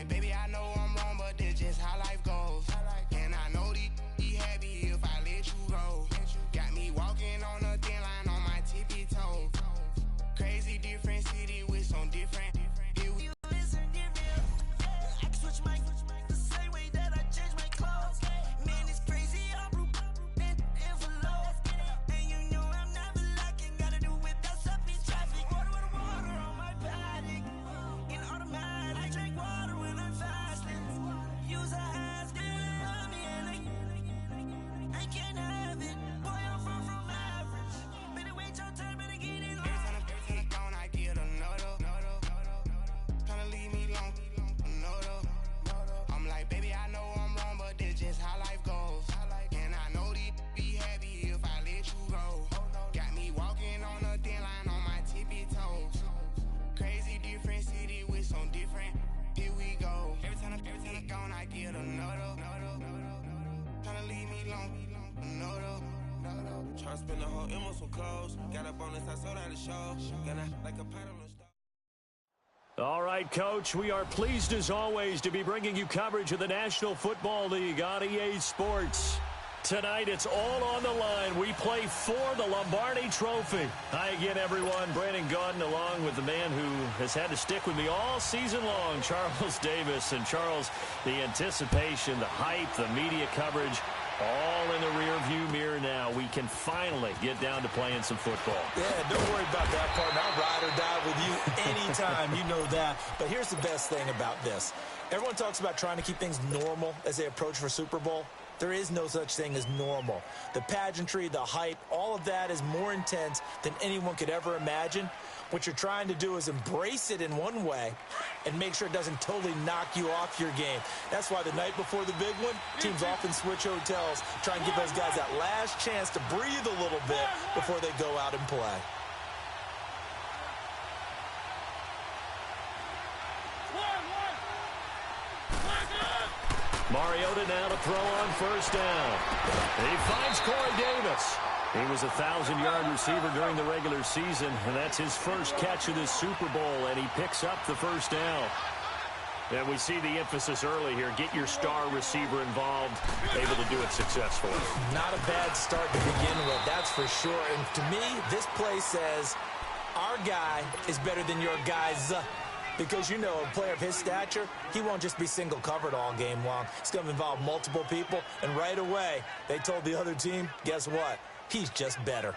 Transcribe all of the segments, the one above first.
like, baby, I know I'm wrong, but this just how life goes. And I know he happy if I let you go. Got me walking on a thin line on my tippy toes. Crazy different city with some different. I can switch my the same way that I change my clothes. Man, it's crazy. I'm in envelope. And you know I'm never lacking. Gotta do it, that's up in traffic. Water on my paddock. In automatic. I drink water when I'm fasting. Use a ass, girl, me and I can't have it. Boy, I'm far from average. Better wait your turn, better get in line. Every time I get another. Tryna leave me alone. I'm like, baby, I know I'm wrong, but this just how life goes. And I know they'd be happy if I let you go. Got me walking on a thin line on my tippy toes. Crazy different city with some different. Here we go. Every time I'm gone, I get another. Tryna leave me alone. Tryna spend the whole M on some clothes. Got up on this, I sold out the show. Got like a paddle on stop. All right, Coach, we are pleased as always to be bringing you coverage of the National Football League on EA Sports. Tonight, it's all on the line. We play for the Lombardi Trophy. Hi again, everyone. Brandon Gaudin along with the man who has had to stick with me all season long, Charles Davis. And, Charles, the anticipation, the hype, the media coverage, all in the rearview mirror now. We can finally get down to playing some football. Yeah, don't worry about that part. I'll ride or die with you anytime. You know that. But here's the best thing about this. Everyone talks about trying to keep things normal as they approach for Super Bowl. There is no such thing as normal. The pageantry, the hype, all of that is more intense than anyone could ever imagine. What you're trying to do is embrace it in one way and make sure it doesn't totally knock you off your game. That's why the night before the big one, teams often switch hotels, try and give those guys that last chance to breathe a little bit before they go out and play. Mariota now to throw on first down. He finds Corey Davis. He was a 1,000-yard receiver during the regular season, and that's his first catch of this Super Bowl, and he picks up the first down. And we see the emphasis early here. Get your star receiver involved, able to do it successfully. Not a bad start to begin with, that's for sure. And to me, this play says, our guy is better than your guys. Because, you know, a player of his stature, he won't just be single covered all game long. It's going to involve multiple people. And right away, they told the other team, guess what? He's just better.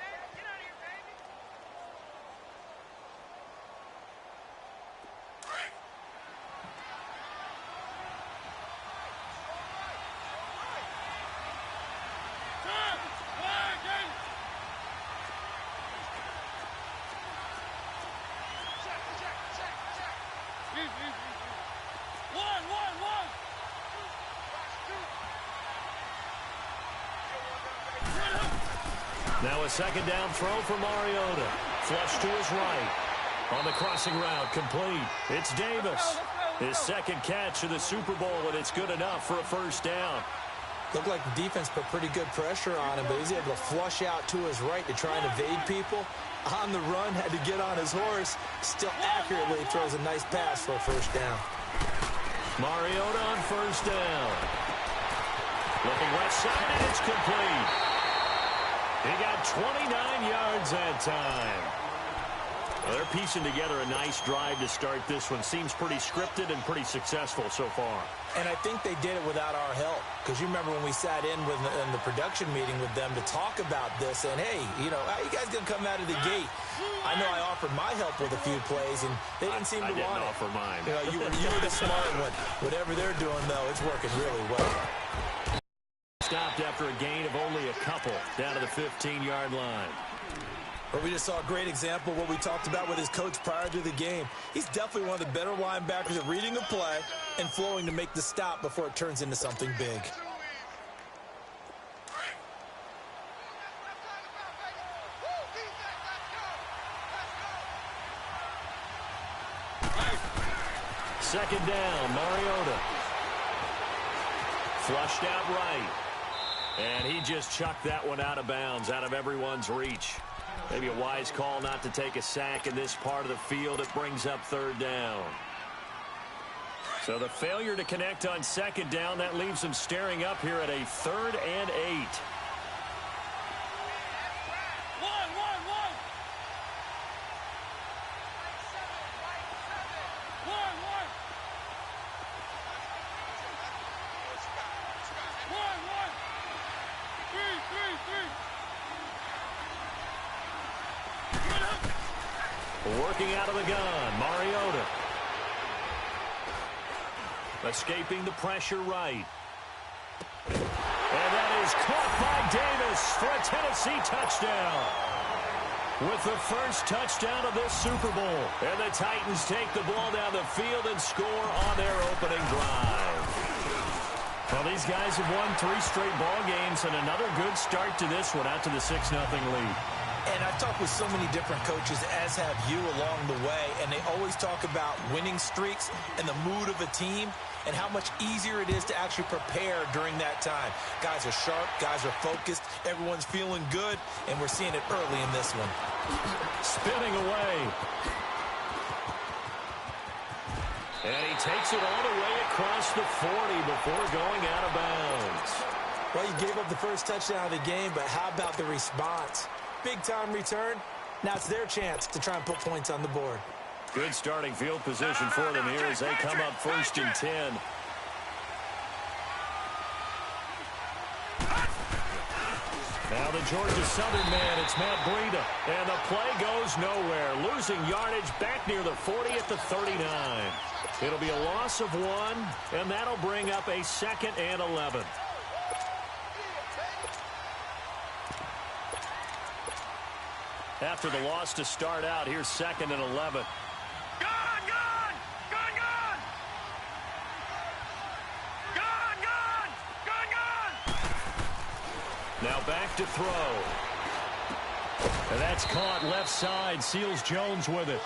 Now a second down throw for Mariota. Flush to his right. On the crossing route, complete. It's Davis. His second catch of the Super Bowl, and it's good enough for a first down. Looked like the defense put pretty good pressure on him, but he's able to flush out to his right to try and evade people. On the run, had to get on his horse. Still accurately throws a nice pass for a first down. Mariota on first down. Looking left side, and it's complete. He got 29 yards that time. Well, they're piecing together a nice drive to start this one. Seems pretty scripted and pretty successful so far. And I think they did it without our help. Because you remember when we sat in the production meeting with them to talk about this, and hey, you know, how you guys going to come out of the gate? I know I offered my help with a few plays, and they didn't seem to want it. I didn't offer mine. You know, you were the smart one. Whatever they're doing, though, it's working really well. Stopped after a gain of only a couple down to the 15-yard line. But we just saw a great example of what we talked about with his coach prior to the game. He's definitely one of the better linebackers at reading a play and flowing to make the stop before it turns into something big. Second down, Mariota. Flushed out right. And he just chucked that one out of bounds, out of everyone's reach. Maybe a wise call not to take a sack in this part of the field. It brings up third down. So the failure to connect on second down, that leaves them staring up here at a 3rd and 8. Working out of the gun, Mariota. Escaping the pressure right. And that is caught by Davis for a Tennessee touchdown. With the first touchdown of this Super Bowl. And the Titans take the ball down the field and score on their opening drive. Well, these guys have won 3 straight ball games and another good start to this one out to the 6-0 lead. And I've talked with so many different coaches, as have you, along the way, and they always talk about winning streaks and the mood of a team and how much easier it is to actually prepare during that time. Guys are sharp, guys are focused, everyone's feeling good, and we're seeing it early in this one. Spinning away. And he takes it all the way across the 40 before going out of bounds. Well, you gave up the first touchdown of the game, but how about the response? Big-time return. Now it's their chance to try and put points on the board. Good starting field position for them here as they come up 1st and 10. Now the Georgia Southern man, it's Matt Breida. And the play goes nowhere. Losing yardage back near the 40 at the 39. It'll be a loss of 1, and that'll bring up a 2nd and 11. After the loss to start out, here's 2nd and 11. Now back to throw. And that's caught left side. Seals Jones with it.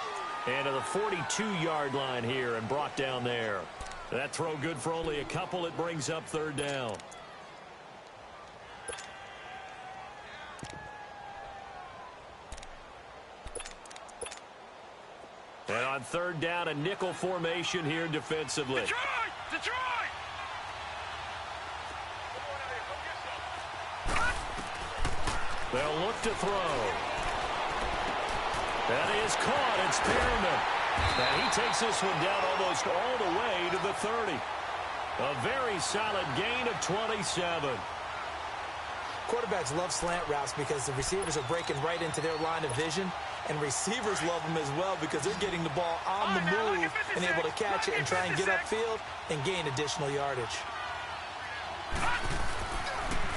And to the 42-yard line here and brought down there. That throw good for only a couple. It brings up 3rd down. And on 3rd down, a nickel formation here defensively. Detroit! They'll look to throw. That is caught. It's Perriman. And he takes this one down almost all the way to the 30. A very solid gain of 27. Quarterbacks love slant routes because the receivers are breaking right into their line of vision. And receivers love them as well because they're getting the ball on the move and able to catch it and try and get upfield and gain additional yardage.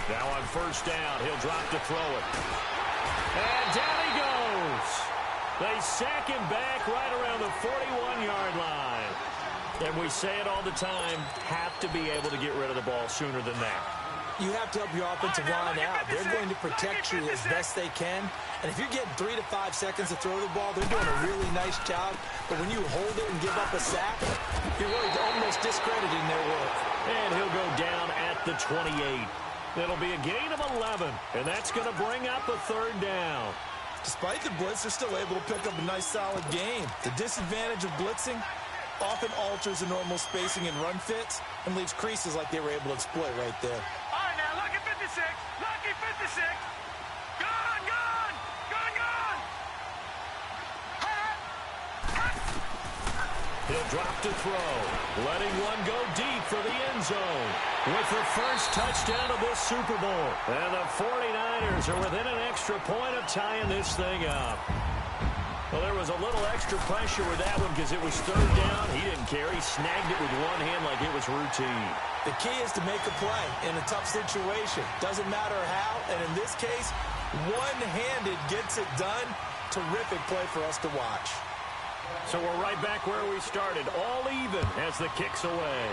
Now on 1st down, he'll drop to throw it. And down he goes. They sack him back right around the 41-yard line. And we say it all the time, have to be able to get rid of the ball sooner than that. You have to help your offensive line out. They're going to protect you as best they can. And if you're getting 3 to 5 seconds to throw the ball, they're doing a really nice job. But when you hold it and give up a sack, you're really almost discrediting their work. And he'll go down at the 28. It'll be a gain of 11, and that's going to bring up a 3rd down. Despite the blitz, they're still able to pick up a nice, solid game. The disadvantage of blitzing often alters the normal spacing and run fits and leaves creases like they were able to exploit right there. All right, now, lucky 56. Lucky 56. Gone, gone, gone, gone. He'll drop to throw, letting one go deep for the end zone with the first touchdown of this Super Bowl. And the 49ers are within an extra point of tying this thing up. Well, there was a little extra pressure with that one because it was 3rd down. He didn't care. He snagged it with one hand like it was routine. The key is to make a play in a tough situation. Doesn't matter how, and in this case, one-handed gets it done. Terrific play for us to watch. So we're right back where we started, all even as the kick's away.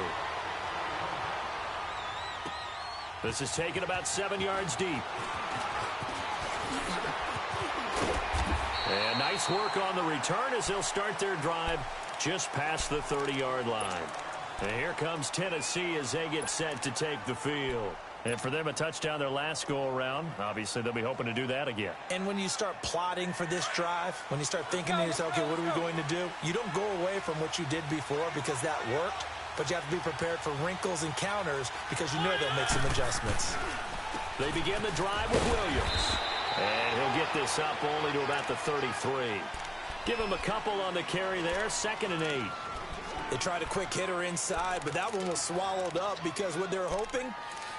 This is taken about 7 yards deep. And nice work on the return as they'll start their drive just past the 30-yard line. And here comes Tennessee as they get set to take the field. And for them, a touchdown their last go-around. Obviously, they'll be hoping to do that again. And when you start plotting for this drive, when you start thinking to yourself, okay, what are we going to do? You don't go away from what you did before because that worked. but you have to be prepared for wrinkles and counters because you know they'll make some adjustments. They begin the drive with Williams. And he'll get this up only to about the 33. Give him a couple on the carry there, 2nd and 8. They tried a quick hitter inside, but that one was swallowed up because what they're hoping,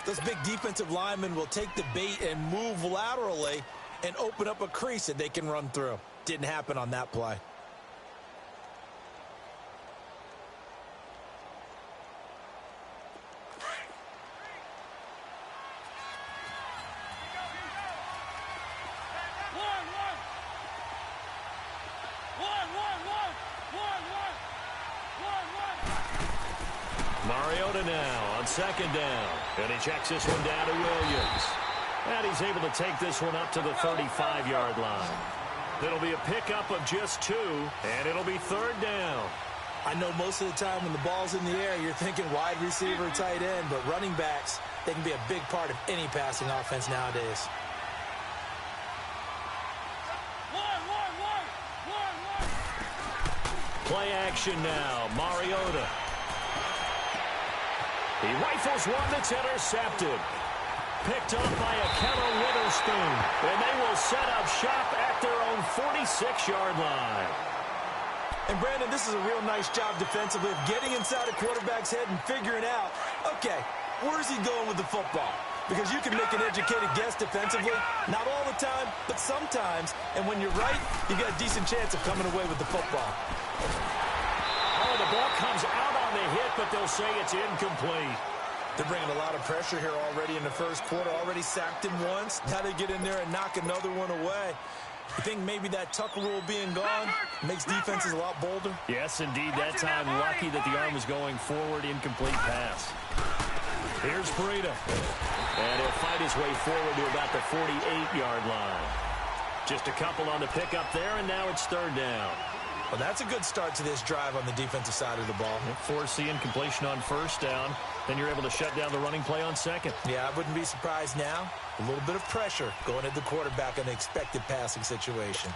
those big defensive linemen will take the bait and move laterally and open up a crease that they can run through. Didn't happen on that play. Mariota now on 2nd down. And he checks this one down to Williams. And he's able to take this one up to the 35-yard line. It'll be a pickup of just 2, and it'll be 3rd down. I know most of the time when the ball's in the air, you're thinking wide receiver, tight end, but running backs, they can be a big part of any passing offense nowadays. Play action now. Mariota. He rifles one that's intercepted. Picked up by a Keller Witherspoon. And they will set up shop at their own 46-yard line. And, Brandon, this is a real nice job defensively of getting inside a quarterback's head and figuring out, okay, where's he going with the football? Because you can make an educated guess defensively. Not all the time, but sometimes. And when you're right, you got a decent chance of coming away with the football. Oh, the ball comes out on the hit, but they'll say it's incomplete. They're bringing a lot of pressure here already in the first quarter. Already sacked him once. Now they get in there and knock another one away. You think maybe that Tucker rule being gone makes defenses a lot bolder? Yes, indeed. That time, lucky that the arm was going forward. Incomplete pass. Here's Breida. And he'll fight his way forward to about the 48-yard line. Just a couple on the pickup there, and now it's 3rd down. Well, that's a good start to this drive on the defensive side of the ball. Force the incompletion on 1st down. Then you're able to shut down the running play on 2nd. Yeah, I wouldn't be surprised now. A little bit of pressure going at the quarterback in the expected passing situation.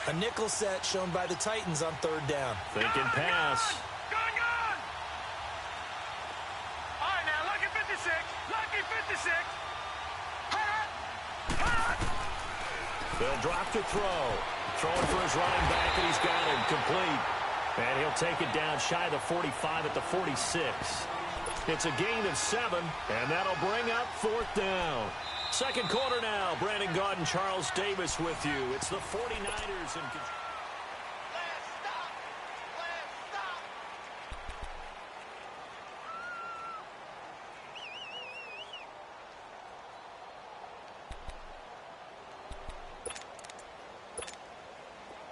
A nickel set shown by the Titans on 3rd down. Thinking pass. Gone! All right, now, lucky 56. Lucky 56. They'll drop to throw. Throwing for his running back, and he's got him complete. And he'll take it down shy of the 45 at the 46. It's a gain of 7, and that'll bring up 4th down. 2nd quarter now. Brandon Gaudin, Charles Davis with you. It's the 49ers in control.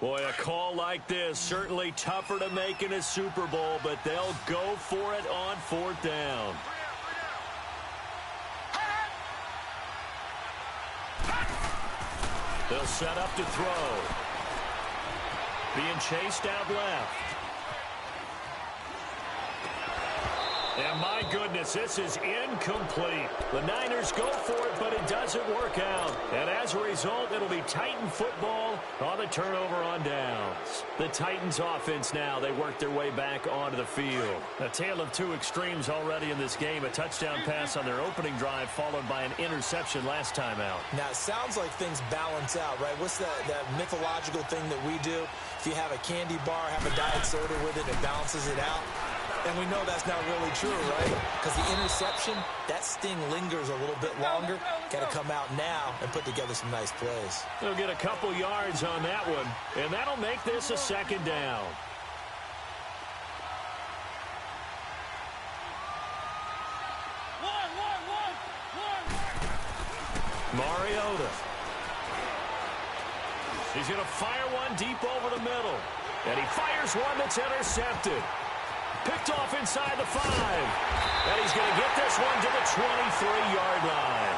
Boy, a call like this, certainly tougher to make in a Super Bowl, but they'll go for it on 4th down. They'll set up to throw. Being chased out left. And my goodness, this is incomplete. The Niners go for it, but it doesn't work out. And as a result, it'll be Titan football on the turnover on downs. The Titans offense now, they work their way back onto the field. A tale of 2 extremes already in this game. A touchdown pass on their opening drive, followed by an interception last time out. Now, it sounds like things balance out, right? What's that mythological thing that we do? If you have a candy bar, have a diet soda with it, it balances it out. And we know that's not really true, right? Because the interception, that sting lingers a little bit longer. Got to come out now and put together some nice plays. They'll get a couple yards on that one, and that'll make this a 2nd down. Mariota. He's going to fire one deep over the middle. And he fires one that's intercepted. Picked off inside the 5. And he's going to get this one to the 23-yard line.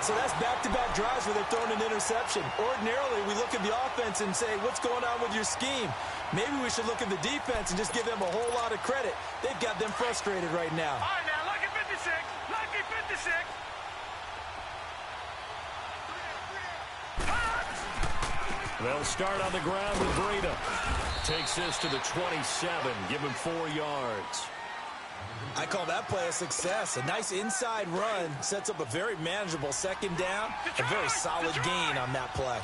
So that's back-to-back drives where they're throwing an interception. Ordinarily, we look at the offense and say, what's going on with your scheme? Maybe we should look at the defense and just give them a whole lot of credit. They've got them frustrated right now. All right, now, lucky 56. Lucky 56. They'll start on the ground with Breida. takes this to the 27. Give him 4 yards. I call that play a success. A nice inside run sets up a very manageable second down. A very solid gain on that play.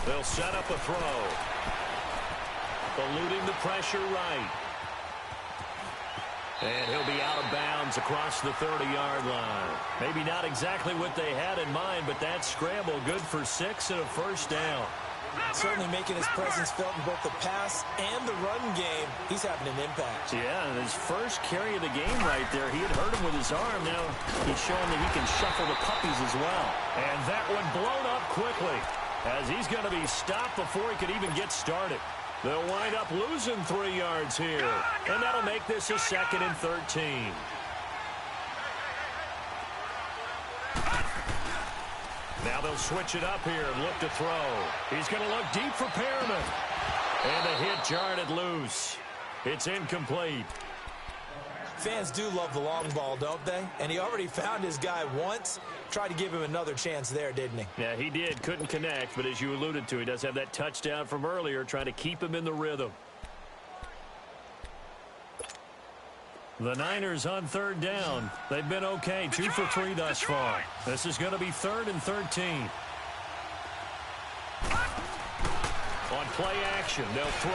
They'll set up a throw. Eluding the pressure right. And he'll be out of bounds across the 30-yard line. Maybe not exactly what they had in mind, but that scramble good for 6 and a first down. Certainly making his presence felt in both the pass and the run game. He's having an impact. Yeah, and his first carry of the game right there, he had hurt him with his arm. Now he's showing that he can shuffle the puppies as well. And that one blown up quickly as he's going to be stopped before he could even get started. They'll wind up losing 3 yards here, and that'll make this a 2nd and 13. Now they'll switch it up here and look to throw. He's going to look deep for Perriman. And the hit jarred it loose. It's incomplete. Fans do love the long ball, don't they? And he already found his guy once. Tried to give him another chance there, didn't he? Yeah, he did. Couldn't connect, but as you alluded to, he does have that touchdown from earlier, trying to keep him in the rhythm. The Niners on 3rd down. They've been okay, 2 for 3 thus far. This is going to be 3rd and 13. On play action, they'll throw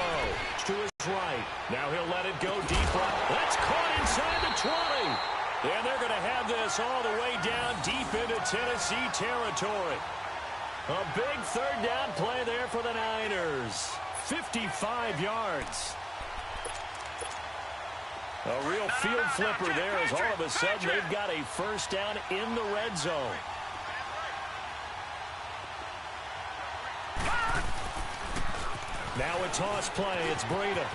to his right. Now he'll let it go deep right. That's caught inside the 20. And they're going to have this all the way down deep into Tennessee territory. A big 3rd down play there for the Niners. 55 yards. A real field flipper there as all of a sudden they've got a first down in the red zone. Now a toss play. It's Breida.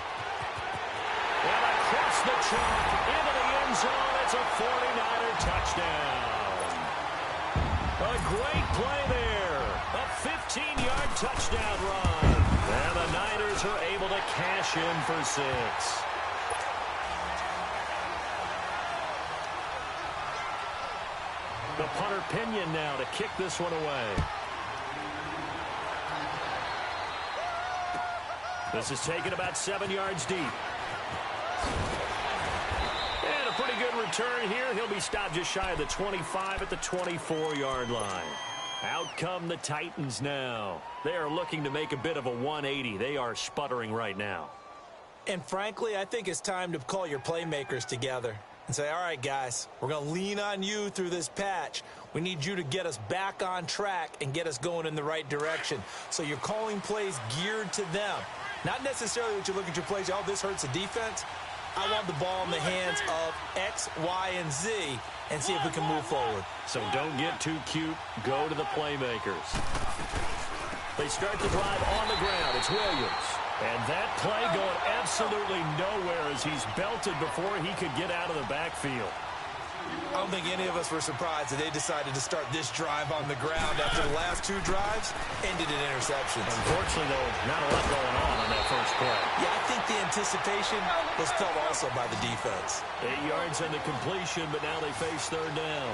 And across the chalk into the end zone. It's a 49er touchdown. A great play there. A 15-yard touchdown run. And the Niners are able to cash in for 6. The punter Pinion now to kick this one away. This is taken about 7 yards deep. And a pretty good return here. He'll be stopped just shy of the 25 at the 24-yard line. Out come the Titans now. They are looking to make a bit of a 180. They are sputtering right now. And frankly, I think it's time to call your playmakers together and say, all right, guys, we're going to lean on you through this patch. We need you to get us back on track and get us going in the right direction. So you're calling plays geared to them. Not necessarily that you look at your plays, oh, this hurts the defense. I want the ball in the hands of X, Y, and Z and see if we can move forward. So don't get too cute. Go to the playmakers. They start the drive on the ground. It's Williams. And that play going absolutely nowhere as he's belted before he could get out of the backfield. I don't think any of us were surprised that they decided to start this drive on the ground after the last 2 drives ended in interceptions. Unfortunately, though, not a lot going on that first play. Yeah, I think the anticipation was felt also by the defense. 8 yards on the completion, but now they face 3rd down.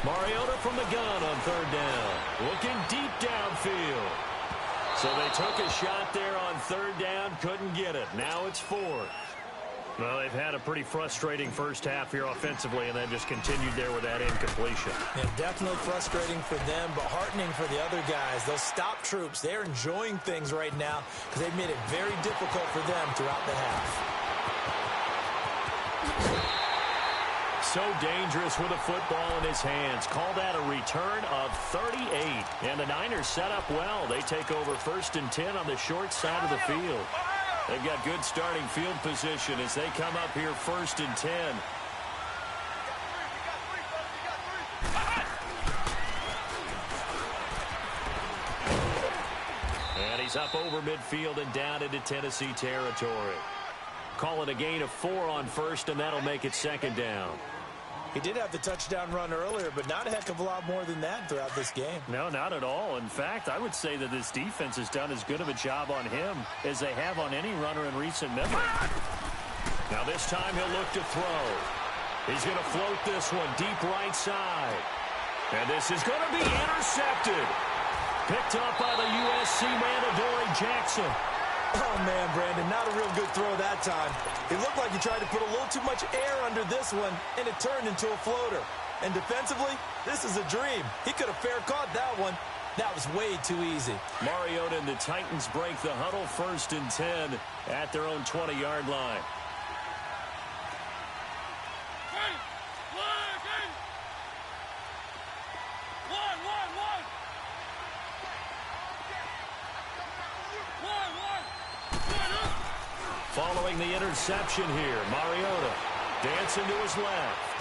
Mariota from the gun on 3rd down. Looking deep downfield. So they took a shot there on 3rd down, couldn't get it. Now it's 4th. Well, they've had a pretty frustrating first half here offensively, and then just continued there with that incompletion. Yeah, definitely frustrating for them, but heartening for the other guys. Those stop troops, they're enjoying things right now because they've made it very difficult for them throughout the half. So dangerous with a football in his hands. Call that a return of 38. And the Niners set up well. They take over 1st and 10 on the short side of the field. They've got good starting field position as they come up here 1st and 10. And he's up over midfield and down into Tennessee territory. Call it a gain of 4 on 1st, and that'll make it 2nd down. He did have the touchdown run earlier, but not a heck of a lot more than that throughout this game. No, not at all. In fact, I would say that this defense has done as good of a job on him as they have on any runner in recent memory. Now this time he'll look to throw. He's going to float this one deep right side. And this is going to be intercepted. Picked up by the USC man, Adoree Jackson. Oh, man, Brandon, not a real good throw that time. It looked like he tried to put a little too much air under this one, and it turned into a floater. And defensively, this is a dream. He could have fair caught that one. That was way too easy. Mariota and the Titans break the huddle, 1st and 10 at their own 20-yard line. Following the interception here, Mariota dancing to his left.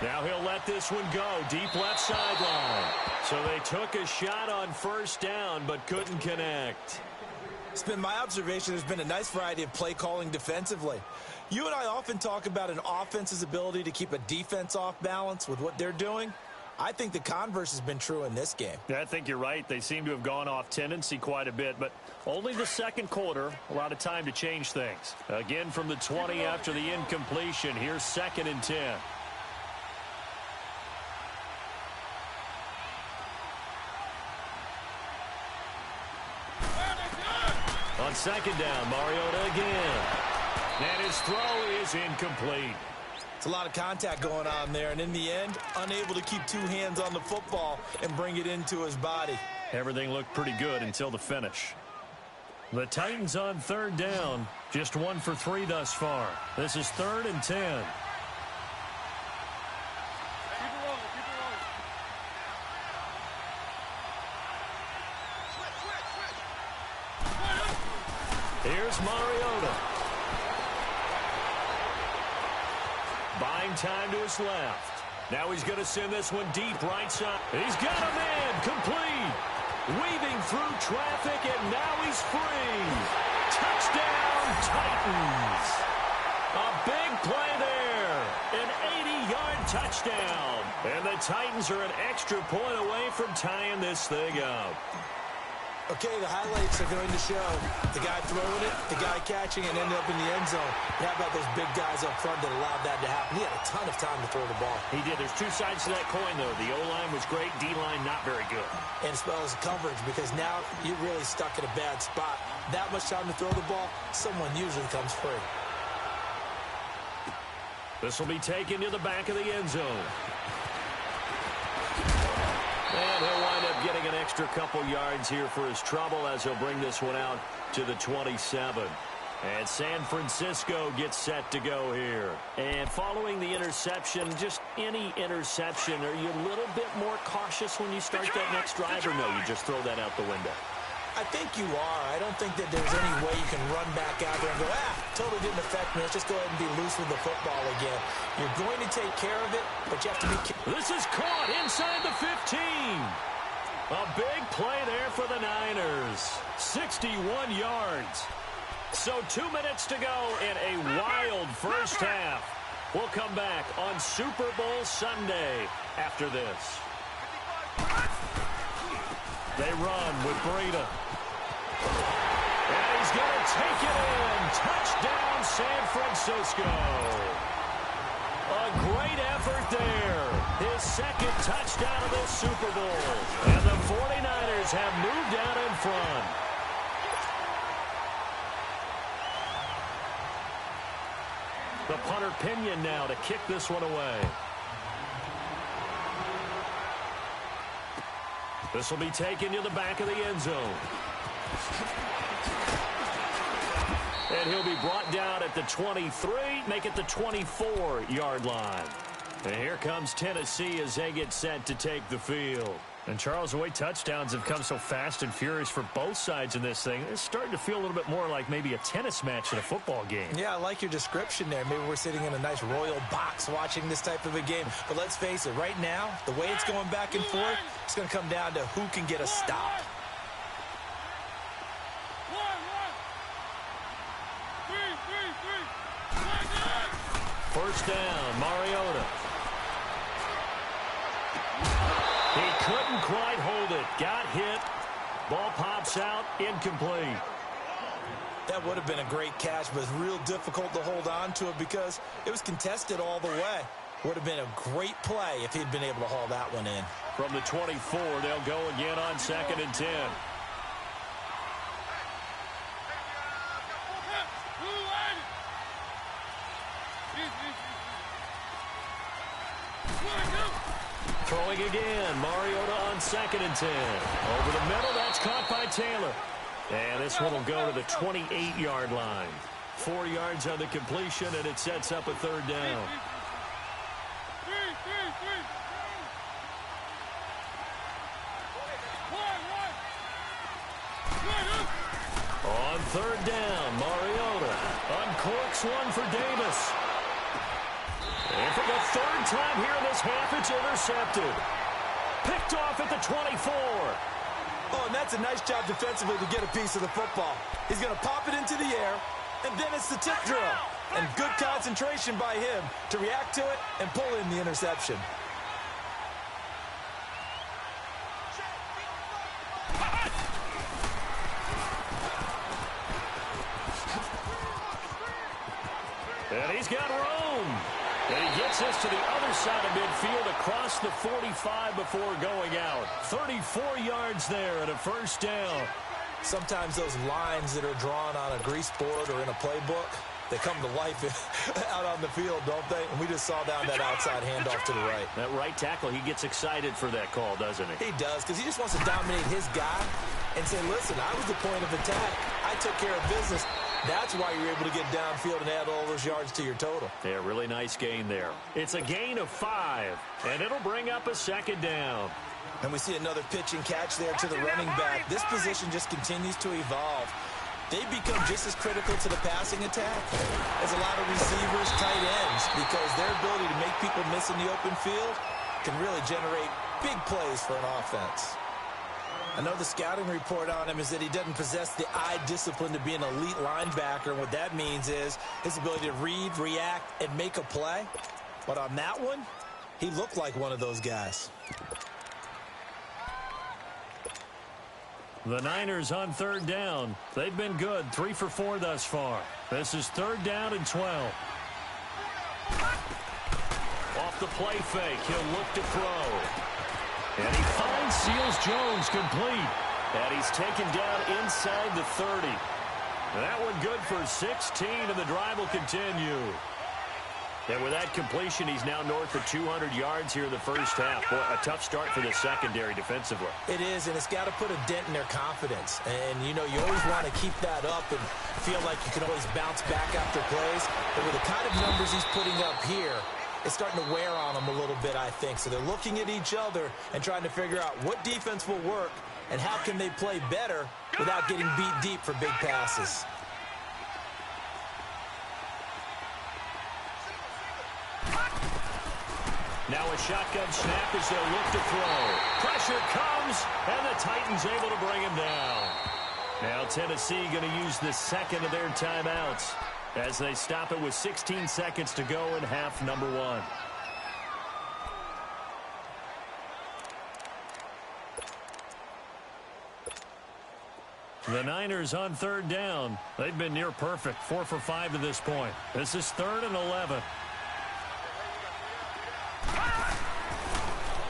Now he'll let this one go, deep left sideline. So they took a shot on 1st down, but couldn't connect. It's been my observation there's been a nice variety of play calling defensively. You and I often talk about an offense's ability to keep a defense off balance with what they're doing. I think the converse has been true in this game. Yeah, I think you're right. They seem to have gone off tendency quite a bit, but only the 2nd quarter, a lot of time to change things. Again from the 20 after the incompletion. Here's 2nd and 10. On 2nd down, Mariota again. And his throw is incomplete. It's a lot of contact going on there, and in the end, unable to keep 2 hands on the football and bring it into his body. Everything looked pretty good until the finish. The Titans on 3rd down, just 1 for 3 thus far. This is 3rd and 10. Here's Mariota. Buying time to his left. Now he's going to send this one deep right side. He's got a man complete. Weaving through traffic, and now he's free. Touchdown, Titans. A big play there. An 80-yard touchdown. And the Titans are an extra point away from tying this thing up. Okay, the highlights are going to show the guy throwing it, the guy catching, and ended up in the end zone. How about those big guys up front that allowed that to happen? He had a ton of time to throw the ball. He did. There's 2 sides to that coin, though. The O-line was great. D-line not very good. And as well as coverage, because now you're really stuck in a bad spot. That much time to throw the ball, someone usually comes free. This will be taken to the back of the end zone. And he'll wind up getting an extra couple yards here for his trouble as he'll bring this one out to the 27. And San Francisco gets set to go here. And following the interception, just any interception, are you a little bit more cautious when you start that next drive, or no, you just throw that out the window? I think you are. I don't think that there's any way you can run back out there and go, totally didn't affect me. Let's just go ahead and be loose with the football again. You're going to take care of it, but you have to be careful. This is caught inside the 15. A big play there for the Niners. 61 yards. So 2 minutes to go in a wild first half. We'll come back on Super Bowl Sunday after this. They run with Breida. And he's going to take it in. Touchdown, San Francisco. A great effort there. His 2nd touchdown of this Super Bowl. And the 49ers have moved out in front. The punter Pinion now to kick this one away. This will be taken to the back of the end zone. And he'll be brought down at the 23, make it the 24-yard line. And here comes Tennessee as they get set to take the field. And, Charles, the way touchdowns have come so fast and furious for both sides in this thing, it's starting to feel a little bit more like maybe a tennis match than a football game. Yeah, I like your description there. Maybe we're sitting in a nice royal box watching this type of a game. But let's face it, right now, the way it's going back and forth, it's going to come down to who can get a stop. First down, Mariota. He couldn't quite hold it. Got hit. Ball pops out. Incomplete. That would have been a great catch, but it's real difficult to hold on to it because it was contested all the way. Would have been a great play if he'd been able to haul that one in. From the 24, they'll go again on 2nd and 10. Throwing again, Mariota on 2nd and 10. Over the middle, that's caught by Taylor. And this one will go to the 28-yard line. 4 yards on the completion, and it sets up a 3rd down. On 3rd down, Mariota uncorks one for Davis. And for the 3rd time here in this half, it's intercepted. Picked off at the 24. Oh, and that's a nice job defensively to get a piece of the football. He's going to pop it into the air, and then it's the tip drill. And good concentration by him to react to it and pull in the interception. And he's got room. And he gets us to the other side of midfield across the 45 before going out. 34 yards there and a 1st down. Sometimes those lines that are drawn on a grease board or in a playbook, they come to life out on the field, don't they? And we just saw down that outside handoff to the right. That right tackle, he gets excited for that call, doesn't he? He does, because he just wants to dominate his guy and say, listen, I was the point of attack. I took care of business. That's why you're able to get downfield and add all those yards to your total. Yeah, really nice gain there. It's a gain of 5, and it'll bring up a 2nd down. And we see another pitch and catch there to the running back. This position just continues to evolve. They become just as critical to the passing attack as a lot of receivers, tight ends, because their ability to make people miss in the open field can really generate big plays for an offense. I know the scouting report on him is that he doesn't possess the eye discipline to be an elite linebacker. And what that means is his ability to read, react, and make a play. But on that one, he looked like one of those guys. The Niners on 3rd down. They've been good, 3 for 4 thus far. This is 3rd down and 12. Off the play fake, he'll look to throw. And he finds Seals-Jones complete. And he's taken down inside the 30. That one good for 16, and the drive will continue. And with that completion, he's now north of 200 yards here in the 1st half. Boy, a tough start for the secondary defensively. It is, and it's got to put a dent in their confidence. And, you know, you always want to keep that up and feel like you can always bounce back after plays. But with the kind of numbers he's putting up here, it's starting to wear on them a little bit, I think. So they're looking at each other and trying to figure out what defense will work and how can they play better without getting beat deep for big passes. Now a shotgun snap as they'll look to throw. Pressure comes, and the Titans able to bring him down. Now Tennessee going to use the 2nd of their timeouts as they stop it with 16 seconds to go in half number 1. The Niners on 3rd down. They've been near perfect, 4 for 5 to this point. This is 3rd and 11.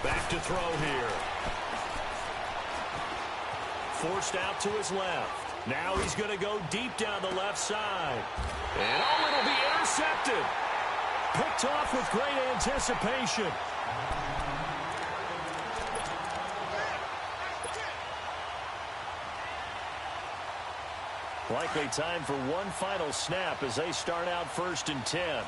Back to throw here. Forced out to his left. Now he's going to go deep down the left side. And oh, it'll be intercepted. Picked off with great anticipation. Likely time for one final snap as they start out 1st and 10.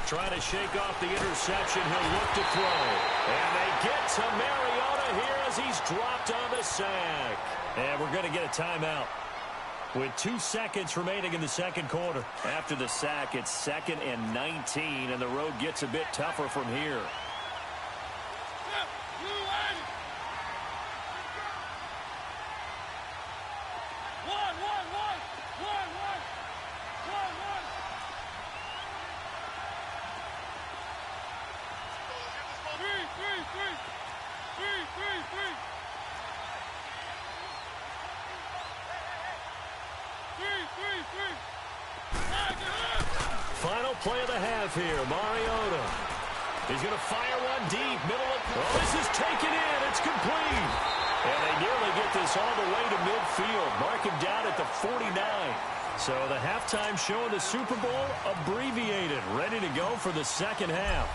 Trying to shake off the interception. He'll look to throw. And they get to Mariota here as he's dropped on the sack. And we're going to get a timeout with 2 seconds remaining in the 2nd quarter. After the sack, it's 2nd and 19, and the road gets a bit tougher from here. play of the half here. Mariota. He's going to fire one deep. Middle of... Oh, this is taken in. It's complete. And they nearly get this all the way to midfield. Mark him down at the 49. So the halftime show of the Super Bowl abbreviated. Ready to go for the second half.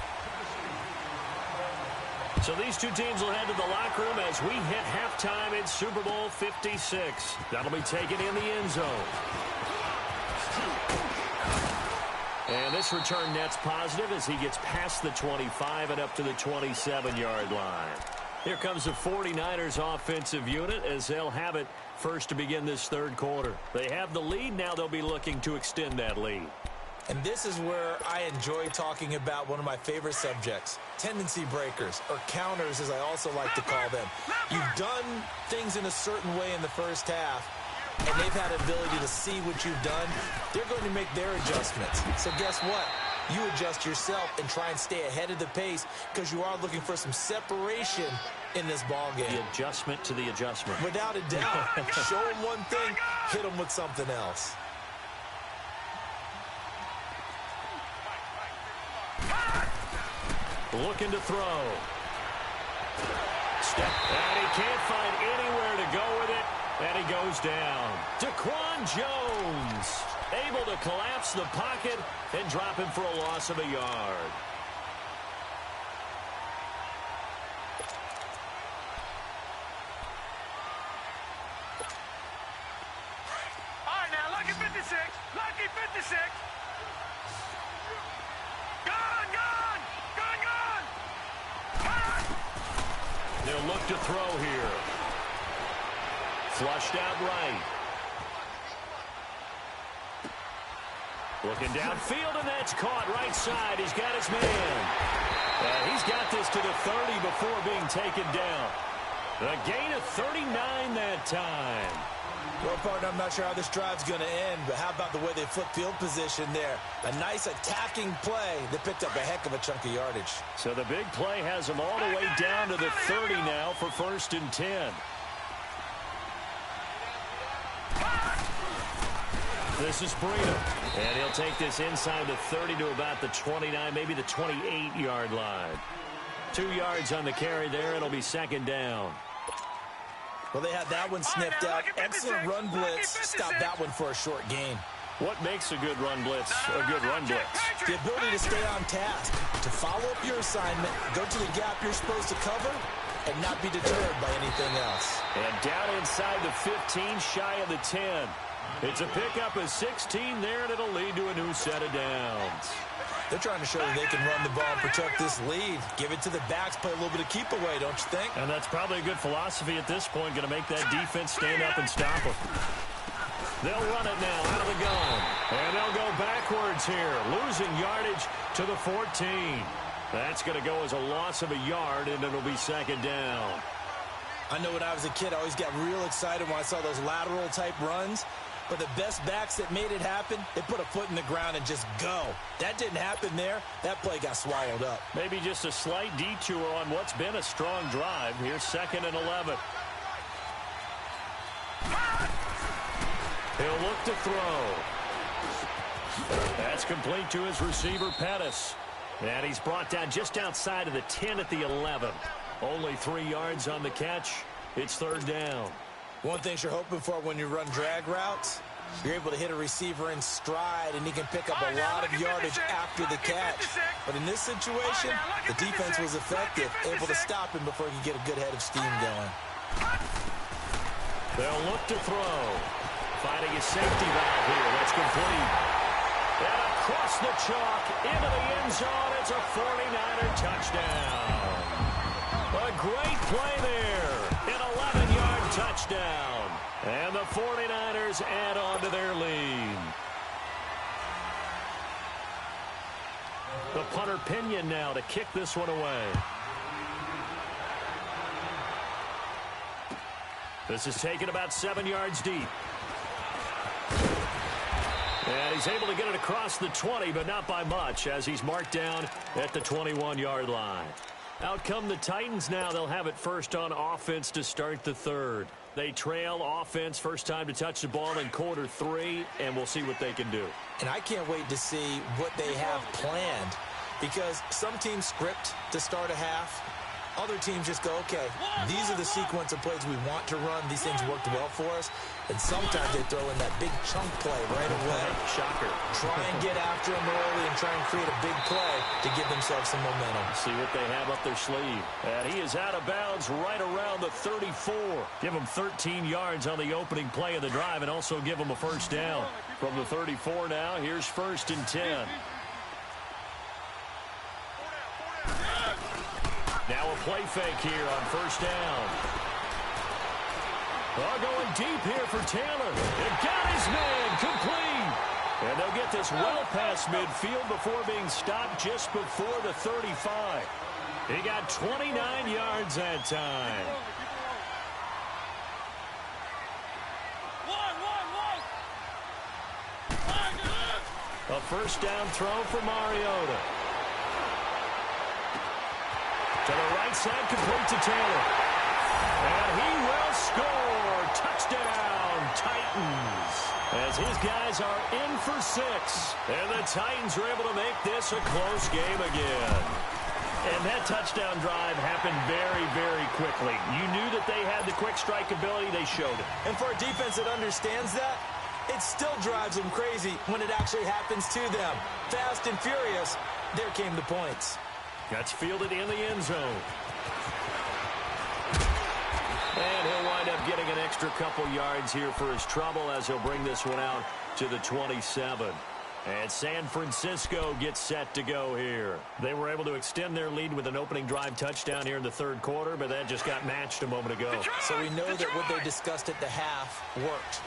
So these two teams will head to the locker room as we hit halftime in Super Bowl 56. That'll be taken in the end zone. And this return net's positive as he gets past the 25 and up to the 27-yard line. Here comes the 49ers offensive unit as they'll have it first to begin this third quarter. They have the lead. Now they'll be looking to extend that lead. And this is where I enjoy talking about one of my favorite subjects, tendency breakers, or counters as I also like to call them. You've done things in a certain way in the first half, and they've had the ability to see what you've done. They're going to make their adjustments. So guess what? You adjust yourself and try and stay ahead of the pace because you are looking for some separation in this ball game. The adjustment to the adjustment. Without a doubt. Show them one thing, hit them with something else. Looking to throw. Step. And he can't find anywhere to go with it. And he goes down. Daquan Jones able to collapse the pocket and drop him for a loss of a yard. All right, now, lucky 56. Lucky 56. Gone, gone. Gone, gone. They'll look to throw here. Flushed out right. Looking downfield, and that's caught right side. He's got his man. And he's got this to the 30 before being taken down. A gain of 39 that time. Well, partner, I'm not sure how this drive's going to end, but how about the way they flip field position there? A nice attacking play that picked up a heck of a chunk of yardage. So the big play has them all the way down to the 30 now for 1st and 10. This is Breida. And he'll take this inside the 30 to about the 29, maybe the 28-yard line. 2 yards on the carry there. It'll be second down. Well, they had that one snipped out. Excellent run blitz. Stopped that one for a short gain. What makes a good run blitz a good run blitz? The ability to stay on task, to follow up your assignment, go to the gap you're supposed to cover, and not be deterred by anything else. And down inside the 15, shy of the 10. It's a pickup of 16 there, and it'll lead to a new set of downs. They're trying to show that they can run the ball and protect this lead. Give it to the backs, play a little bit of keep away, don't you think? And that's probably a good philosophy at this point, going to make that defense stand up and stop them. They'll run it now out of the gun. And they'll go backwards here, losing yardage to the 14. That's going to go as a loss of a yard, and it'll be second down. I know when I was a kid, I always got real excited when I saw those lateral-type runs. But the best backs that made it happen, they put a foot in the ground and just go. That didn't happen there. That play got swallowed up. Maybe just a slight detour on what's been a strong drive. Here's 2nd and 11. He'll look to throw. That's complete to his receiver, Pettis. And he's brought down just outside of the 10 at the 11. Only 3 yards on the catch. It's third down. One thing you're hoping for when you run drag routes, you're able to hit a receiver in stride, and he can pick up a lot of yardage after the catch. But in this situation, the defense was effective, able to stop him before he could get a good head of steam going. They'll look to throw. Finding a safety valve here. That's complete. And across the chalk, into the end zone. It's a 49er touchdown. A great play there. An 11-yard touchdown. And the 49ers add on to their lead. The punter Pinion now to kick this one away. This is taken about 7 yards deep. And he's able to get it across the 20, but not by much, as he's marked down at the 21-yard line. Out come the Titans now. They'll have it first on offense to start the third. They trail offense, first time to touch the ball in quarter 3, and we'll see what they can do. And I can't wait to see what they have planned, because some teams script to start a half. Other teams just go, okay, these are the sequence of plays we want to run. These things worked well for us. And sometimes they throw in that big chunk play right away. Shocker. Try and get after them early and try and create a big play to give themselves some momentum. See what they have up their sleeve. And he is out of bounds right around the 34. Give him 13 yards on the opening play of the drive and also give him a first down. From the 34 now, here's 1st and 10. Now a play fake here on first down. Going deep here for Taylor. It got his man complete. And they'll get this well past midfield before being stopped just before the 35. He got 29 yards that time. A first down throw for Mariota. To the right side, complete to Taylor. And he will score. Touchdown, Titans. As his guys are in for 6. And the Titans are able to make this a close game again. And that touchdown drive happened very, very quickly. You knew that they had the quick strike ability. They showed it. And for a defense that understands that, it still drives them crazy when it actually happens to them. Fast and furious, there came the points. That's fielded in the end zone. And he'll wind up getting an extra couple yards here for his trouble as he'll bring this one out to the 27. And San Francisco gets set to go here. They were able to extend their lead with an opening drive touchdown here in the 3rd quarter, but that just got matched a moment ago. So we know that what they discussed at the half worked.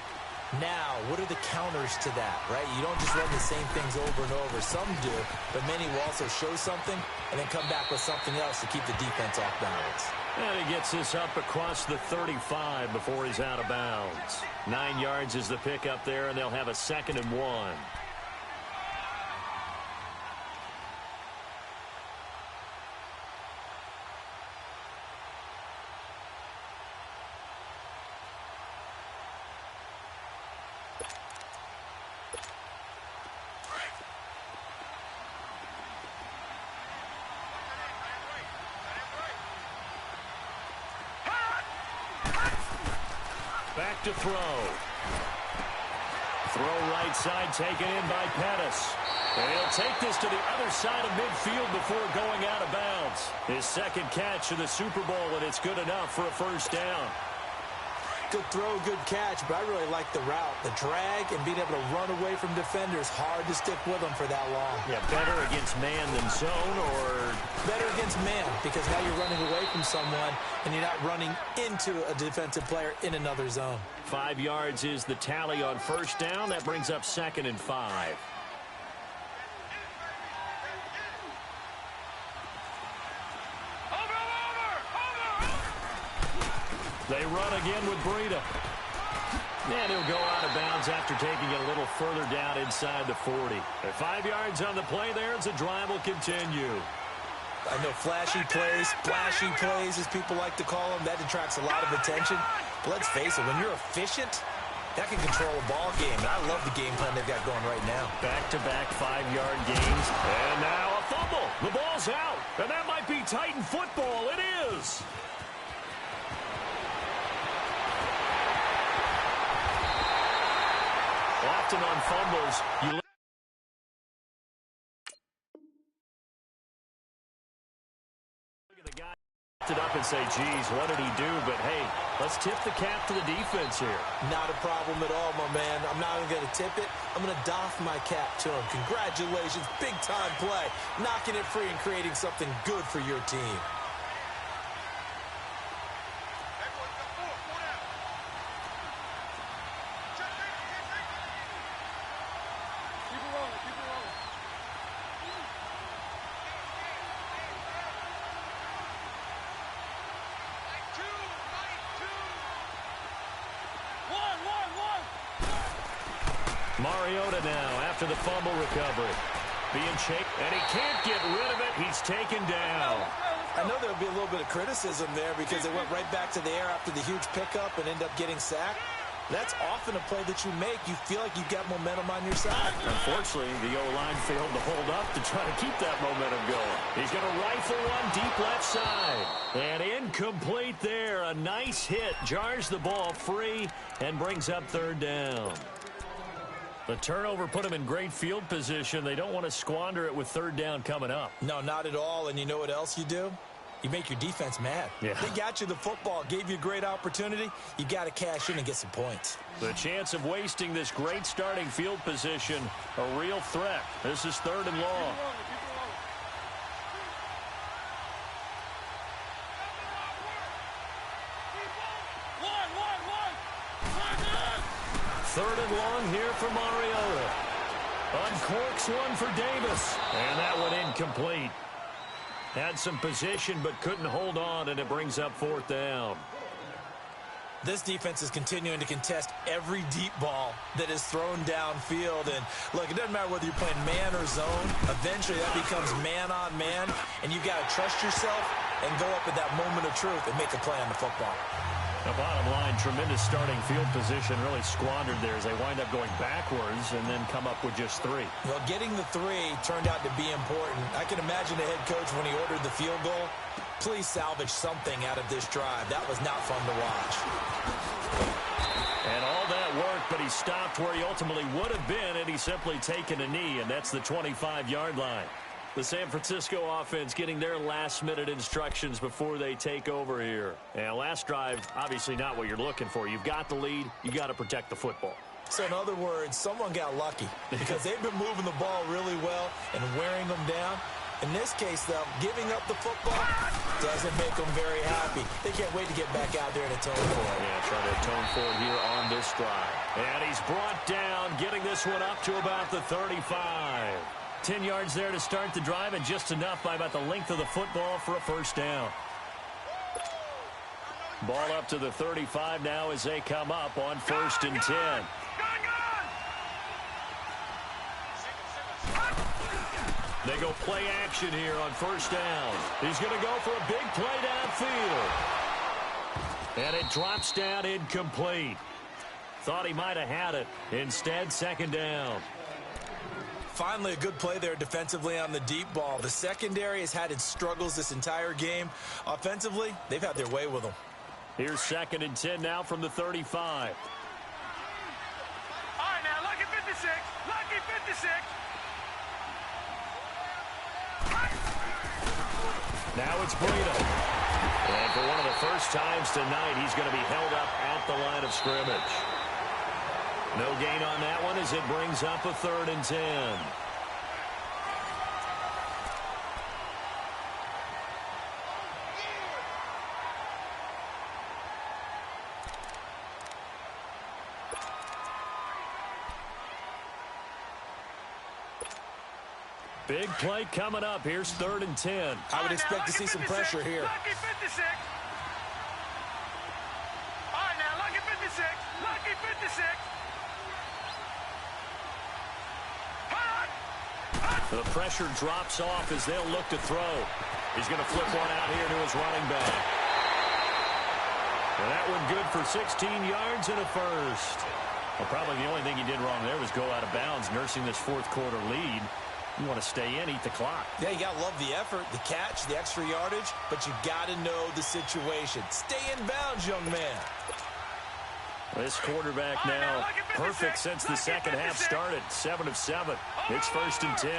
Now, what are the counters to that, right? You don't just run the same things over and over. Some do, but many will also show something and then come back with something else to keep the defense off balance. And he gets this up across the 35 before he's out of bounds. 9 yards is the pickup there, and they'll have a 2nd and 1. Back to throw. Throw right side taken in by Pettis. And he'll take this to the other side of midfield before going out of bounds. His 2nd catch of the Super Bowl, and it's good enough for a first down. Good throw, good catch, but I really like the route. The drag and being able to run away from defenders, hard to stick with them for that long. Yeah, better against man than zone, or? Better against man, because now you're running away from someone and you're not running into a defensive player in another zone. 5 yards is the tally on first down. That brings up 2nd and 5. They run again with Breida. And he'll go out of bounds after taking it a little further down inside the 40. At 5 yards on the play there as the drive will continue. I know flashy plays, splashy plays, as people like to call them, that attracts a lot of attention. But let's face it, when you're efficient, that can control a ball game. And I love the game plan they've got going right now. Back-to-back 5-yard gains. And now a fumble. The ball's out. And that might be Titan football. It is. Often on fumbles, you look at the guy it up and say, geez, what did he do? But, hey, let's tip the cap to the defense here. Not a problem at all, my man. I'm not even going to tip it. I'm going to doff my cap to him. Congratulations, big-time play. Knocking it free and creating something good for your team. Mariota now after the fumble recovery. Being shaken, and he can't get rid of it. He's taken down. I know there'll be a little bit of criticism there because they went right back to the air after the huge pickup and end up getting sacked. That's often a play that you make. You feel like you've got momentum on your side. Unfortunately, the O-line failed to hold up to try to keep that momentum going. He's going to rifle one deep left side. And incomplete there. A nice hit. Jars the ball free and brings up third down. The turnover put him in great field position. They don't want to squander it with third down coming up. No, not at all. And you know what else you do? You make your defense mad. Yeah. They got you the football, gave you a great opportunity. You got to cash in and get some points. The chance of wasting this great starting field position, a real threat. This is third and long. Third and long here for Mariota. Uncorks one for Davis. And that one incomplete. Had some position but couldn't hold on, and it brings up fourth down. This defense is continuing to contest every deep ball that is thrown downfield. And, look, it doesn't matter whether you're playing man or zone. Eventually that becomes man-on-man, and you've got to trust yourself and go up at that moment of truth and make a play on the football. The bottom line, tremendous starting field position, really squandered there as they wind up going backwards and then come up with just three. Well, getting the three turned out to be important. I can imagine the head coach when he ordered the field goal. Please salvage something out of this drive. That was not fun to watch. And all that work, but he stopped where he ultimately would have been, and he's simply taken a knee, and that's the 25-yard line. The San Francisco offense getting their last-minute instructions before they take over here. And last drive, obviously not what you're looking for. You've got the lead. You got to protect the football. So, in other words, someone got lucky because they've been moving the ball really well and wearing them down. In this case, though, giving up the football doesn't make them very happy. They can't wait to get back out there and atone for it. Yeah, trying to atone for it here on this drive. And he's brought down, getting this one up to about the 35. 10 yards there to start the drive, and just enough by about the length of the football for a first down. Ball up to the 35 now as they come up on first and 10. They go play action here on first down. He's going to go for a big play downfield. And it drops down incomplete. Thought he might have had it. Instead, second down. Finally, a good play there defensively on the deep ball. The secondary has had its struggles this entire game. Offensively, they've had their way with them. Here's second and 10 now from the 35. All right, now, lucky 56. Lucky 56. Now it's Breida. And for one of the first times tonight, he's going to be held up at the line of scrimmage. No gain on that one as it brings up a third and 10. Big play coming up. Here's third and 10. I would expect to see some pressure here. Lucky 56. All right, now, lucky 56. Lucky 56. The pressure drops off as they'll look to throw. He's going to flip one out here to his running back. And that one good for 16 yards and a first. Well, probably the only thing he did wrong there was go out of bounds, nursing this fourth quarter lead. You want to stay in, eat the clock. Yeah, you got to love the effort, the catch, the extra yardage, but you got to know the situation. Stay in bounds, young man. This quarterback now perfect since the second half started. 7 of 7. It's first and 10.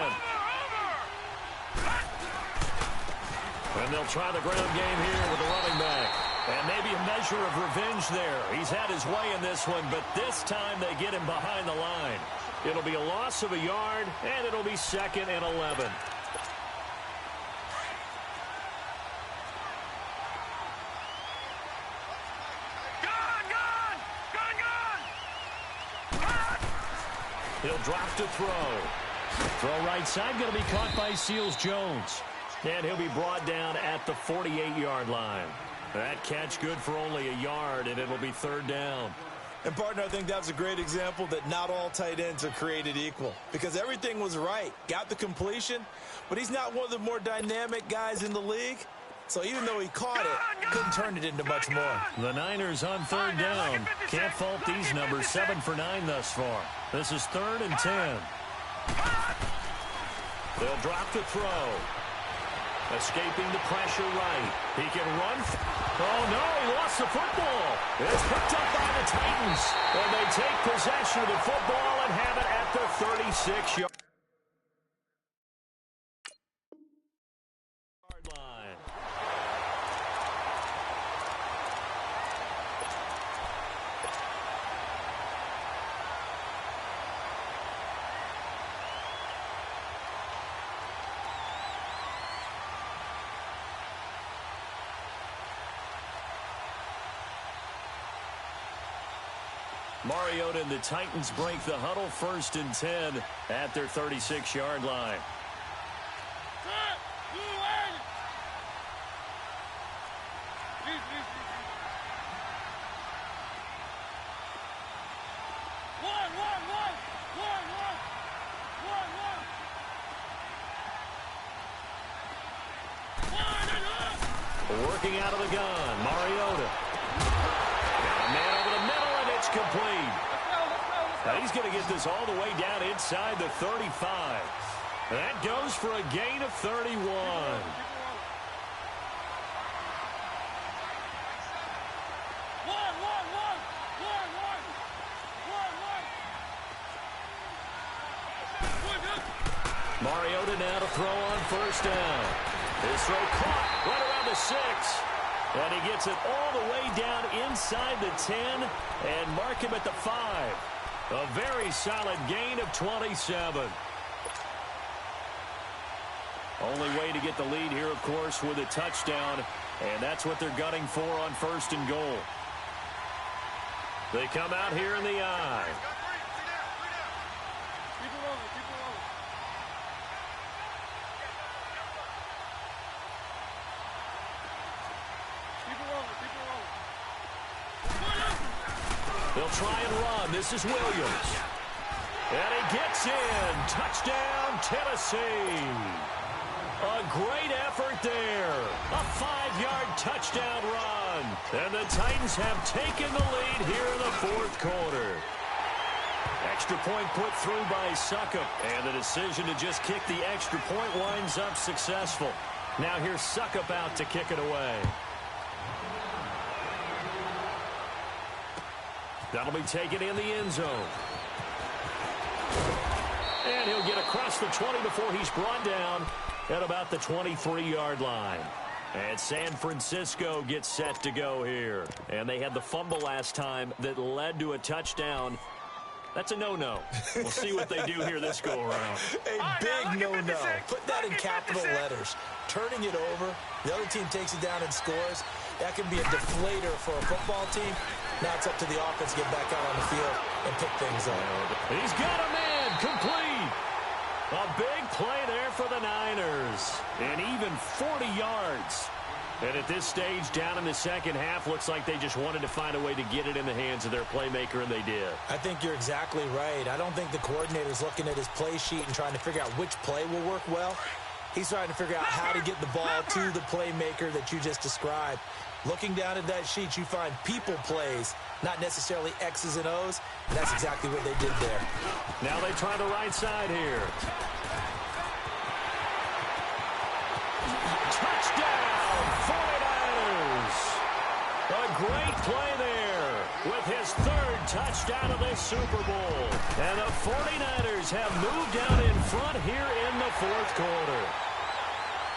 And they'll try the ground game here with the running back. And maybe a measure of revenge there. He's had his way in this one, but this time they get him behind the line. It'll be a loss of a yard, and it'll be second and 11. He'll drop to throw. Throw right side, going to be caught by Seals-Jones. And he'll be brought down at the 48-yard line. That catch good for only a yard, and it'll be third down. And, partner, I think that's a great example that not all tight ends are created equal. Because everything was right. Got the completion, but he's not one of the more dynamic guys in the league. So even though he caught it, couldn't turn it into much more. The Niners on third down. Can't fault these numbers. 7 for 9 thus far. This is 3rd and 10. They'll drop the throw. Escaping the pressure right. He can run. Oh, no, he lost the football. It's picked up by the Titans. And they take possession of the football and have it at the 36-yard line. Mariota and the Titans break the huddle. 1st and 10 at their 36-yard line. Working out of the gun, Mariota. Got a man over the middle, and it's complete. Now he's going to get this all the way down inside the 35. That goes for a gain of 31. Mariota now to throw on 1st down. His throw caught right around the 6. And he gets it all the way down inside the 10 and mark him at the 5. A very solid gain of 27. Only way to get the lead here, of course, with a touchdown. And that's what they're gunning for on 1st and goal. They come out here in the eye. They'll try and run. This is Williams. And he gets in. Touchdown, Tennessee. A great effort there. A 5-yard touchdown run. And the Titans have taken the lead here in the 4th quarter. Extra point put through by Succop. And the decision to just kick the extra point winds up successful. Now here's Succop out to kick it away. That'll be taken in the end zone. And he'll get across the 20 before he's brought down at about the 23-yard line. And San Francisco gets set to go here. And they had the fumble last time that led to a touchdown. That's a no-no. We'll see what they do here this go-around. A big no-no. Put that in capital letters. Turning it over, the other team takes it down and scores. That can be a deflator for a football team. Now it's up to the offense to get back out on the field and pick things up. He's got a man complete. A big play there for the Niners. And even 40 yards. And at this stage, down in the second half, looks like they just wanted to find a way to get it in the hands of their playmaker, and they did. I think you're exactly right. I don't think the coordinator's looking at his play sheet and trying to figure out which play will work well. He's trying to figure out how to get the ball to the playmaker that you just described. Looking down at that sheet, you find people plays, not necessarily X's and O's, and that's exactly what they did there. Now they try the right side here. Touchdown, 49ers! A great play there with his 3rd touchdown of this Super Bowl. And the 49ers have moved down in front here in the 4th quarter.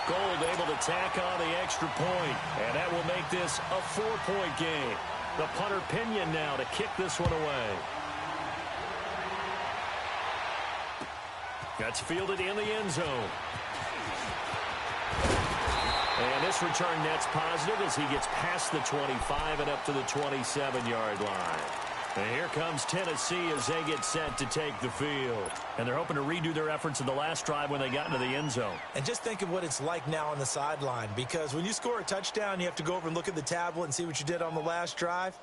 Gold able to tack on the extra point, and that will make this a 4-point game. The punter Pinion now to kick this one away. That's fielded in the end zone. And this return net's positive as he gets past the 25 and up to the 27-yard line. And here comes Tennessee as they get set to take the field. And they're hoping to redo their efforts in the last drive when they got into the end zone. And just think of what it's like now on the sideline, because when you score a touchdown, you have to go over and look at the tablet and see what you did on the last drive.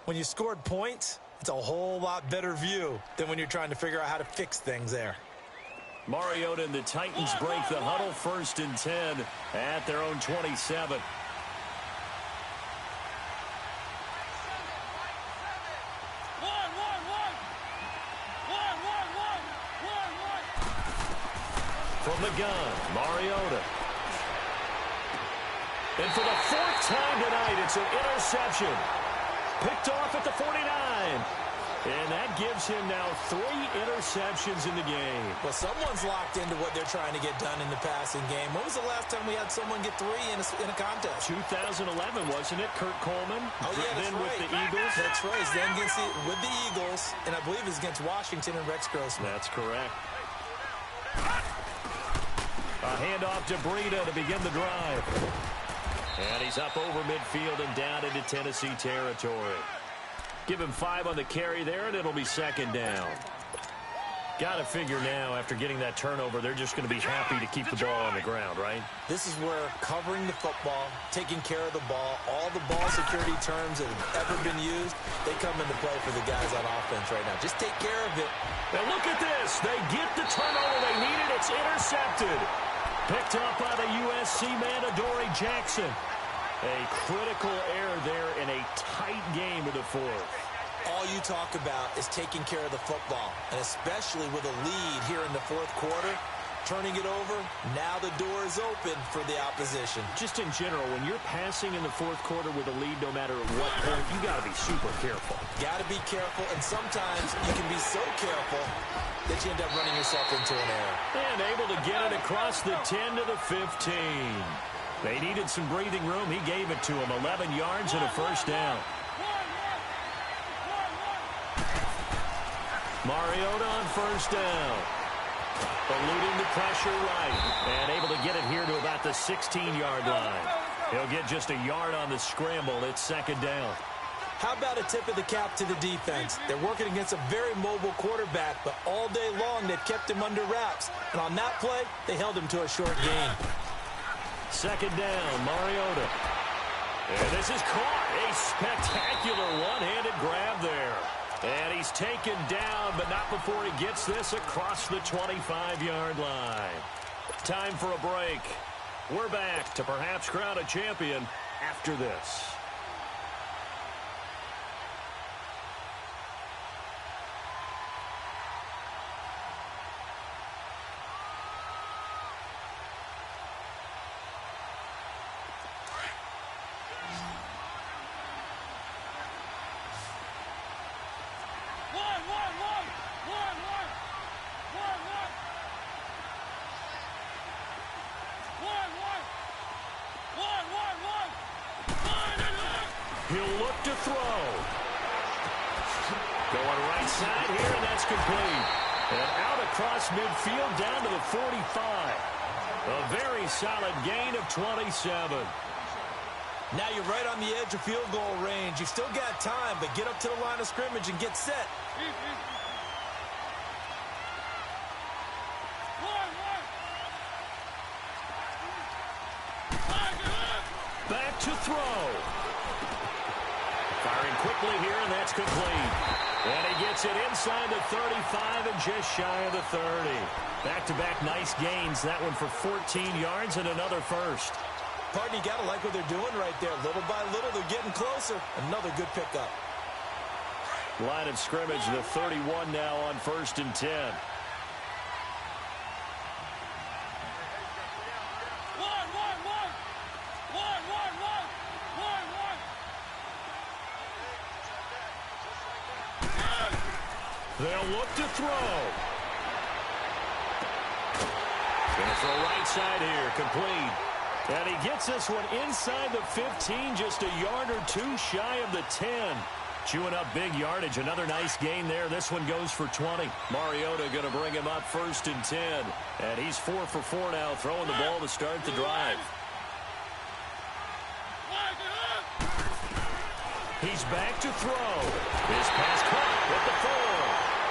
When you scored points, it's a whole lot better view than when you're trying to figure out how to fix things there. Mariota and the Titans break the huddle, 1st and 10 at their own 27. From the gun, Mariota. And for the 4th time tonight, it's an interception. Picked off at the 49. And that gives him now 3 interceptions in the game. Well, someone's locked into what they're trying to get done in the passing game. When was the last time we had someone get 3 in a contest? 2011, wasn't it? Kurt Coleman. Oh, yeah, that's then right. with the Eagles. That's right. Then with the Eagles, and I believe it's against Washington and Rex Grossman. That's correct. A handoff to Breida to begin the drive. And he's up over midfield and down into Tennessee territory. Give him 5 on the carry there, and it'll be 2nd down. Got to figure now, after getting that turnover, they're just going to be happy to keep the ball on the ground, right? This is where covering the football, taking care of the ball, all the ball security terms that have ever been used, they come into play for the guys on offense right now. Just take care of it. Now look at this. They get the turnover they needed. It's intercepted. Picked up by the USC man, Adoree Jackson. A critical error there in a tight game in the 4th. All you talk about is taking care of the football, and especially with a lead here in the 4th quarter, turning it over, now the door is open for the opposition. Just in general, when you're passing in the 4th quarter with a lead, no matter at what point, you got to be super careful. Got to be careful, and sometimes you can be so careful that you end up running yourself into an error. And able to get it across the 10 to the 15. They needed some breathing room. He gave it to them. 11 yards and a 1st down. Mariota on 1st down. Eluding the pressure right. And able to get it here to about the 16-yard line. He'll get just a yard on the scramble. It's 2nd down. How about a tip of the cap to the defense? They're working against a very mobile quarterback, but all day long they've kept him under wraps. And on that play, they held him to a short gain. 2nd down, Mariota. And this is caught. A spectacular one-handed grab there. And he's taken down, but not before he gets this across the 25-yard line. Time for a break. We're back to perhaps crown a champion after this. He'll look to throw. Going right side here, and that's complete. And out across midfield down to the 45. A very solid gain of 27. Now you're right on the edge of field goal range. You've still got time, but get up to the line of scrimmage and get set. Back to throw. Firing quickly here, and that's complete. And he gets it inside the 35 and just shy of the 30. Back-to-back nice gains. That one for 14 yards and another 1st. Pardon, you got to like what they're doing right there. Little by little, they're getting closer. Another good pickup. Line of scrimmage, the 31 now on 1st and 10. They'll look to throw. Gonna throw right side here, complete. And he gets this one inside the 15, just a yard or 2 shy of the 10. Chewing up big yardage, another nice gain there. This one goes for 20. Mariota gonna bring him up 1st and 10. And he's 4 for 4 now, throwing the ball to start the drive. He's back to throw. His pass caught at the 4.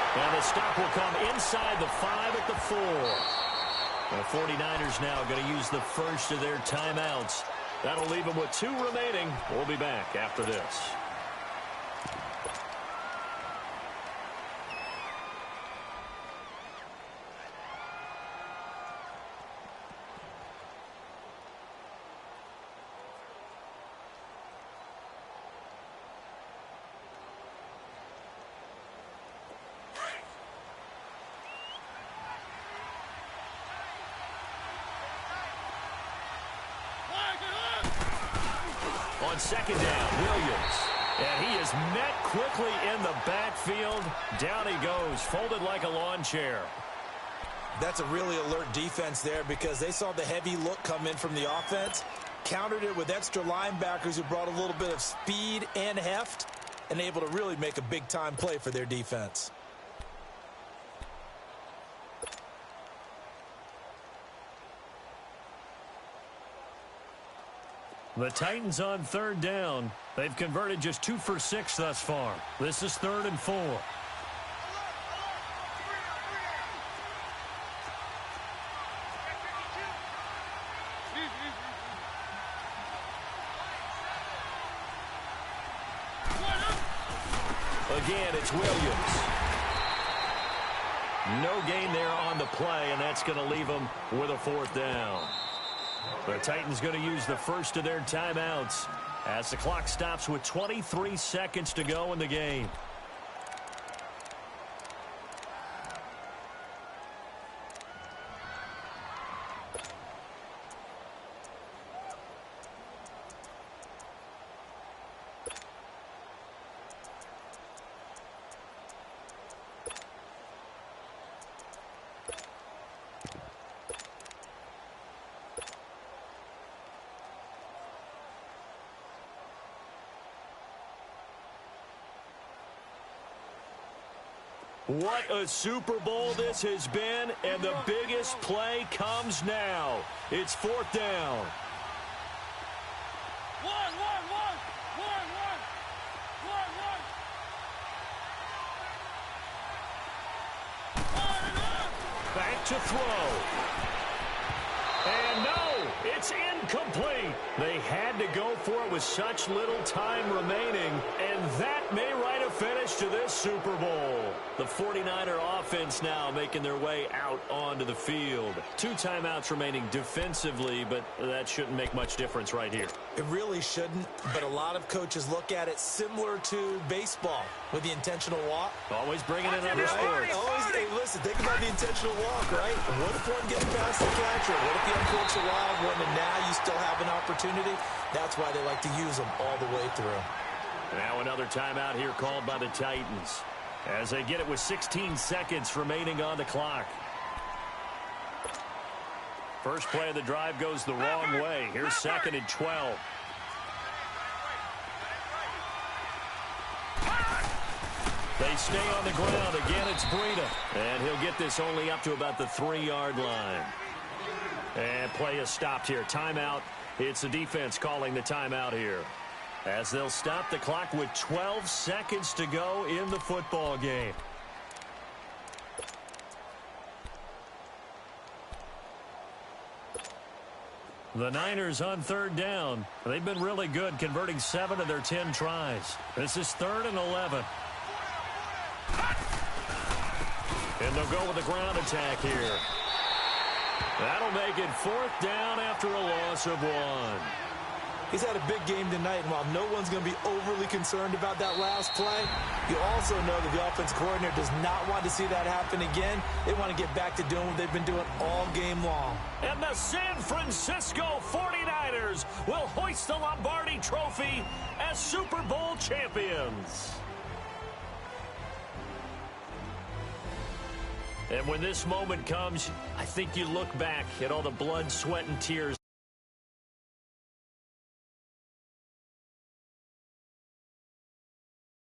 And the stop will come inside the 5 at the 4. The 49ers now going to use the first of their timeouts. That'll leave them with 2 remaining. We'll be back after this. On second down, Williams. And he is met quickly in the backfield. Down he goes, folded like a lawn chair. That's a really alert defense there because they saw the heavy look come in from the offense, countered it with extra linebackers who brought a little bit of speed and heft, and able to really make a big-time play for their defense. The Titans on third down. They've converted just 2 for 6 thus far. This is 3rd and 4. Again, it's Williams. No gain there on the play, and that's going to leave them with a 4th down. The Titans going to use the first of their timeouts as the clock stops with 23 seconds to go in the game. What a Super Bowl this has been, and the biggest play comes now. It's 4th down. Back to throw. And no, it's incomplete. They had to go for it with such little time remaining, and that may write a finish to this Super Bowl. The 49er offense now making their way out onto the field. 2 timeouts remaining defensively, but that shouldn't make much difference right here. It really shouldn't, but a lot of coaches look at it similar to baseball with the intentional walk. Always bringing in other sports. Hey, listen, think about the intentional walk, right? What if one gets past the catcher? What if the uncorks a wild one and now you still have an opportunity? That's why they like to use them all the way through. Now another timeout here called by the Titans as they get it with 16 seconds remaining on the clock. First play of the drive goes the wrong way. Here's 2nd and 12. They stay on the ground. Again, it's Breida. And he'll get this only up to about the 3-yard line. And play is stopped here. Timeout. It's the defense calling the timeout here, as they'll stop the clock with 12 seconds to go in the football game. The Niners on 3rd down. They've been really good, converting 7 of their 10 tries. This is 3rd and 11. And they'll go with the ground attack here. That'll make it 4th down after a loss of 1. He's had a big game tonight, and while no one's going to be overly concerned about that last play, you also know that the offense coordinator does not want to see that happen again. They want to get back to doing what they've been doing all game long. And the San Francisco 49ers will hoist the Lombardi Trophy as Super Bowl champions. And when this moment comes, I think you look back at all the blood, sweat, and tears